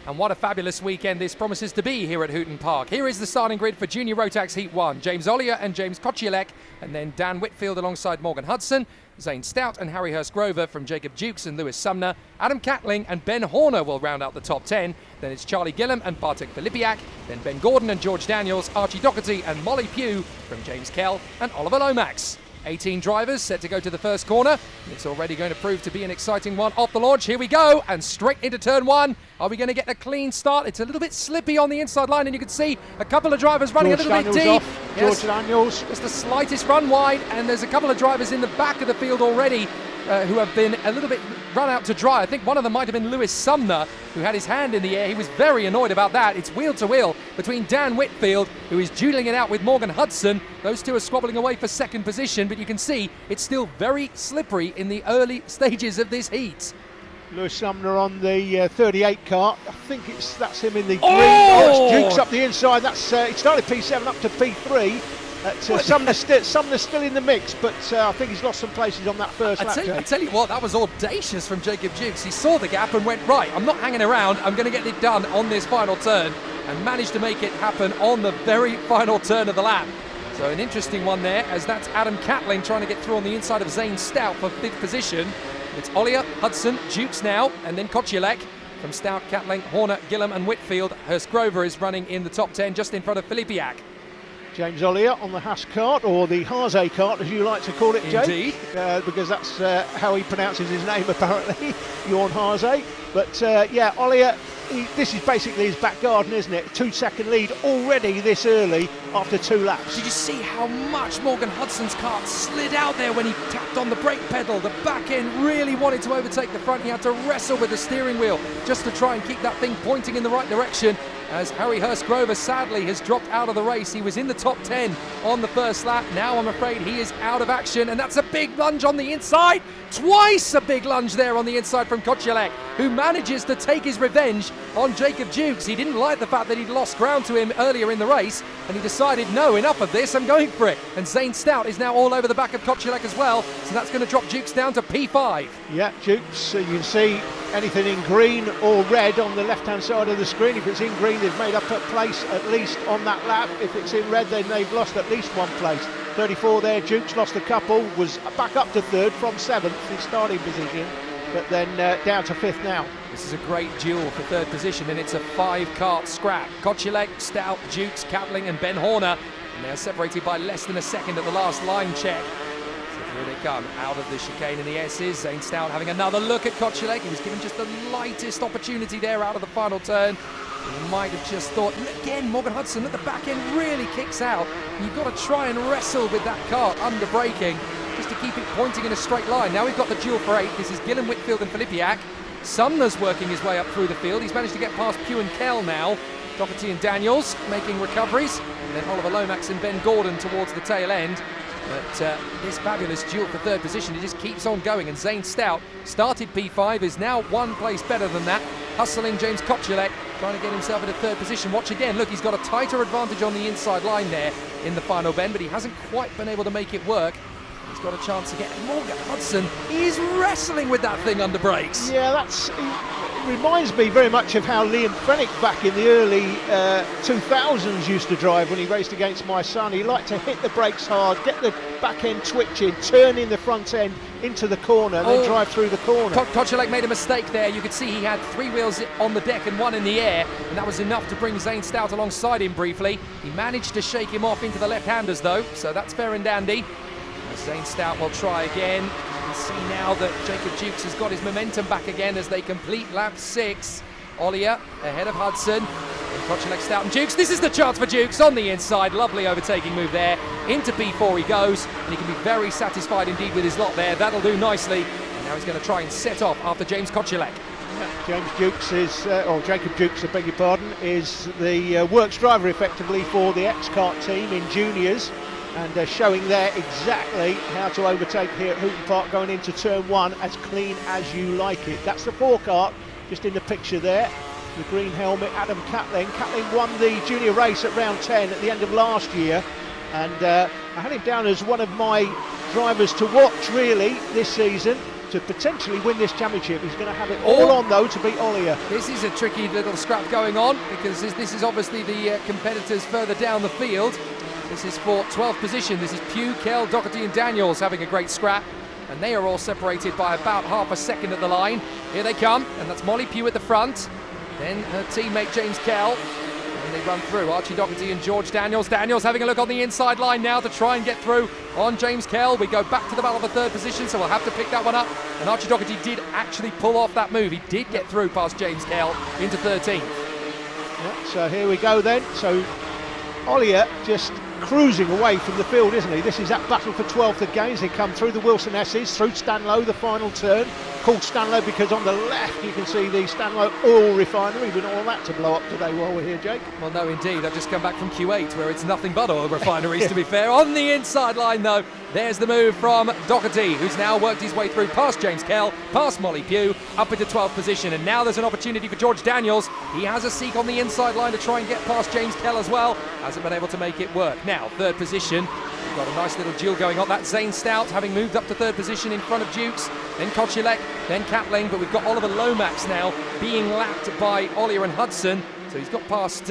And what a fabulous weekend this promises to be here at Hooton Park. Here is the starting grid for Junior Rotax Heat 1. James Ollier and James Kocielek, and then Dan Whitfield alongside Morgan Hudson, Zane Stout and Harry Hurst-Grover from Jacob Dukes and Lewis Sumner. Adam Catling and Ben Horner will round out the top 10. Then it's Charlie Gillam and Bartek Filipiak. Then Ben Gordon and George Daniels, Archie Doherty and Molly Pugh from James Kell and Oliver Lomax. 18 drivers set to go to the first corner. It's already going to prove to be an exciting one off the launch. Here we go, and straight into turn one. Are we going to get a clean start? It's a little bit slippy on the inside line, and you can see a couple of drivers running George a little Daniels bit deep. off. George Daniels. Just the slightest run wide, and there's a couple of drivers in the back of the field already who have been a little bit run out to dry. I think one of them might have been Lewis Sumner, who had his hand in the air. He was very annoyed about that. It's wheel to wheel between Dan Whitfield, who is dueling it out with Morgan Hudson. Those two are squabbling away for second position, but you can see it's still very slippery in the early stages of this heat. Lewis Sumner on the 38 car. I think that's him in the green. Oh, it's Dukes up the inside. That's he started P7 up to P3. Sumner's still in the mix, but I think he's lost some places on that first lap. I tell you what, that was audacious from Jacob Dukes. He saw the gap and went, right, I'm not hanging around, I'm going to get it done on this final turn, and managed to make it happen on the very final turn of the lap. So an interesting one there, as that's Adam Catling trying to get through on the inside of Zane Stout for 5th position. It's Ollier, Hudson, Dukes now, and then Kocielek. From Stout, Catling, Horner, Gillam and Whitfield. Hurst-Grover is running in the top 10 just in front of Filipiak. James Ollier on the Haas kart, or the Haase kart as you like to call it, Jake. Indeed. Because that's how he pronounces his name apparently, Jorn Haase. But yeah, Ollier, this is basically his back garden, isn't it? 2-second lead already this early after 2 laps. Did you see how much Morgan Hudson's kart slid out there when he tapped on the brake pedal? The back end really wanted to overtake the front. He had to wrestle with the steering wheel just to try and keep that thing pointing in the right direction. As Harry Hurst-Grover sadly has dropped out of the race. He was in the top 10 on the first lap. Now I'm afraid he is out of action, and that's a big lunge on the inside. Twice a big lunge there on the inside from Kocielek, who manages to take his revenge on Jacob Dukes. He didn't like the fact that he'd lost ground to him earlier in the race, and he decided, no, enough of this, I'm going for it. And Zane Stout is now all over the back of Kocielek as well, so that's going to drop Dukes down to P5. Yeah, Dukes, you can see anything in green or red on the left-hand side of the screen. If it's in green, they've made up a place at least on that lap. If it's in red, then they've lost at least one place. 34 there, Dukes lost a couple, was back up to 3rd from 7th in starting position, but then down to 5th now. This is a great duel for 3rd position, and it's a 5-kart scrap. Kocielek, Stout, Dukes, Catling and Ben Horner, and they're separated by less than a second at the last line check. Here they come, out of the chicane in the S's. Zane Stout having another look at Kocielek. He was given just the lightest opportunity there out of the final turn. He might have just thought, again, Morgan Hudson at the back end really kicks out. And you've got to try and wrestle with that kart under braking just to keep it pointing in a straight line. Now we've got the duel for 8th. This is Gillam, Whitfield and Filipiak. Sumner's working his way up through the field. He's managed to get past Pugh and Kell now. Doherty and Daniels making recoveries. And then Oliver Lomax and Ben Gordon towards the tail end. But this fabulous duel for 3rd position, it just keeps on going, and Zane Stout started P5, is now 1 place better than that, hustling James Kocielek, trying to get himself into 3rd position. Watch again, look, he's got a tighter advantage on the inside line there in the final bend, but he hasn't quite been able to make it work. He's got a chance to get Morgan Hudson. He's wrestling with that thing under brakes. Yeah, it reminds me very much of how Liam Fenwick back in the early 2000s used to drive when he raced against my son. He liked to hit the brakes hard, get the back end twitching, turn in the front end into the corner, and then drive through the corner. Kocielek made a mistake there. You could see he had 3 wheels on the deck and 1 in the air, and that was enough to bring Zane Stout alongside him briefly. He managed to shake him off into the left-handers though, so that's fair and dandy. Zane Stout will try again. You can see now that Jacob Dukes has got his momentum back again as they complete lap 6. Ollier ahead of Hudson. And Kocielek, Stout and Dukes. This is the chance for Dukes on the inside. Lovely overtaking move there. Into P4 he goes, and he can be very satisfied indeed with his lot there. That'll do nicely. And now he's going to try and set off after James Kocielek. James Dukes is, or Jacob Dukes, I beg your pardon, is the works driver effectively for the X-Kart team in juniors. And showing there exactly how to overtake here at Hooton Park going into turn 1 as clean as you like it. That's the 4-kart just in the picture there. The green helmet, Adam Catling. Catling won the junior race at round 10 at the end of last year. And I had him down as one of my drivers to watch really this season. to potentially win this championship. He's going to have it all on, though, to beat Ollier. This is a tricky little scrap going on, because this is obviously the competitors further down the field. This is for 12th position. This is Pugh, Kell, Doherty and Daniels having a great scrap. And they are all separated by about half a second at the line. Here they come, and that's Molly Pugh at the front. Then her teammate James Kell. And they run through Archie Doherty and George Daniels. Daniels having a look on the inside line now to try and get through on James Kell. We go back to the battle for third position, so we'll have to pick that one up. And Archie Doherty did actually pull off that move. He did get through past James Kell into 13th. Yeah, so here we go then. So Ollier just cruising away from the field, isn't he? This is that battle for 12th again as they come through the Wilson S's, through Stanlow, the final turn. Called Stanlow because on the left you can see the Stanlow oil refinery. We don't want that to blow up today while we're here, Jake. Well, no, indeed. I've just come back from Q8 where it's nothing but oil refineries, to be fair. On the inside line, though, there's the move from Doherty, who's now worked his way through past James Kell, past Molly Pugh, up into 12th position. And now there's an opportunity for George Daniels. He has a seek on the inside line to try and get past James Kell as well. Hasn't been able to make it work. Now, third position. We've got a nice little duel going on. That's Zane Stout having moved up to third position in front of Dukes, then Kochilek, then Catling, but we've got Oliver Lomax now being lapped by Ollier and Hudson. So he's got past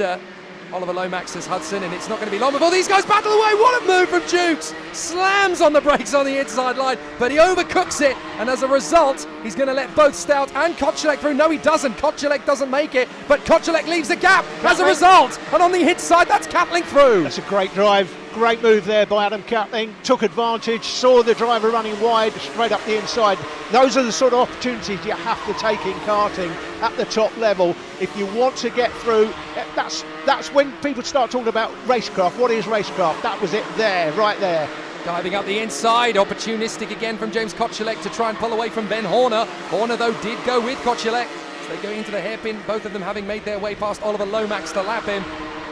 Oliver Lomax as Hudson, and it's not going to be long before these guys battle away. What a move from Dukes! Slams on the brakes on the inside line, but he overcooks it, and as a result, he's going to let both Stout and Kochilek through. No, he doesn't. Kochilek doesn't make it, but Kochilek leaves the gap as a result. And on the hit side, that's Catling through. That's a great drive. Great move there by Adam Catling. Took advantage, saw the driver running wide, straight up the inside. Those are the sort of opportunities you have to take in karting at the top level. If you want to get through, that's when people start talking about racecraft. What is racecraft? That was it there, right there. Diving up the inside, opportunistic again from James Kochilek to try and pull away from Ben Horner. Horner, though, did go with Kochilek. So they go into the hairpin, both of them having made their way past Oliver Lomax to lap him.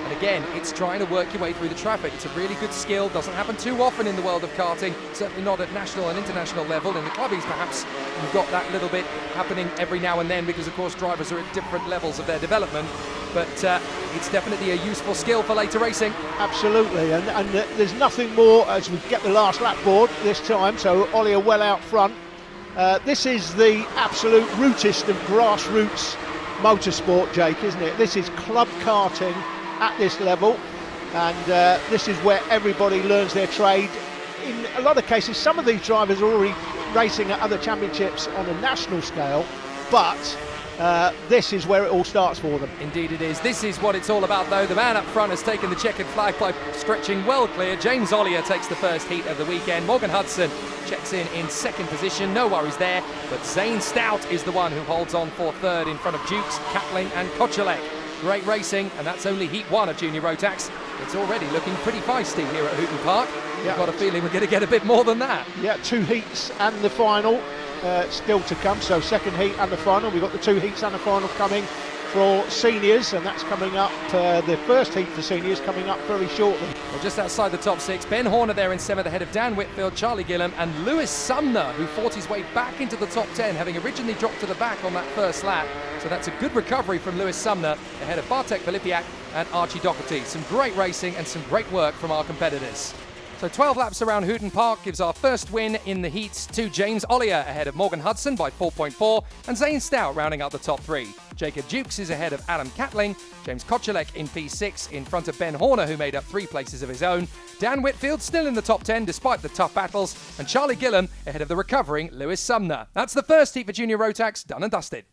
And again, it's trying to work your way through the traffic. It's a really good skill. Doesn't happen too often in the world of karting. Certainly not at national and international level. In the clubbies, perhaps, you've got that little bit happening every now and then because, of course, drivers are at different levels of their development. But it's definitely a useful skill for later racing. Absolutely. And there's nothing more as we get the last lap board this time. So Ollier well out front. This is the absolute rootest of grassroots motorsport, Jake, isn't it? This is club karting at this level, and this is where everybody learns their trade. In a lot of cases, some of these drivers are already racing at other championships on a national scale, but this is where it all starts for them. Indeed it is. This is what it's all about, though. The man up front has taken the checkered flag by stretching well clear. James Ollier takes the first heat of the weekend. Morgan Hudson checks in second position. No worries there. But Zane Stout is the one who holds on for third in front of Dukes, Catling and Kochilek. Great racing, and that's only heat one of Junior Rotax. It's already looking pretty feisty here at Hooton Park. Yeah. I've got a feeling we're going to get a bit more than that. Yeah, 2 heats and the final still to come. So second heat and the final. We've got the 2 heats and the final coming for seniors, and that's coming up, the first heat for seniors coming up very shortly. Well, just outside the top 6, Ben Horner there in 7th ahead of Dan Whitfield, Charlie Gillam and Lewis Sumner, who fought his way back into the top 10, having originally dropped to the back on that first lap. So that's a good recovery from Lewis Sumner ahead of Bartek Filipiak and Archie Doherty. Some great racing and some great work from our competitors. So 12 laps around Hooton Park gives our first win in the heats to James Ollier ahead of Morgan Hudson by 4.4 and Zane Stout rounding out the top 3. Jacob Dukes is ahead of Adam Catling, James Kochilek in P6 in front of Ben Horner, who made up 3 places of his own, Dan Whitfield still in the top 10 despite the tough battles, and Charlie Gillam ahead of the recovering Lewis Sumner. That's the first heat for Junior Rotax done and dusted.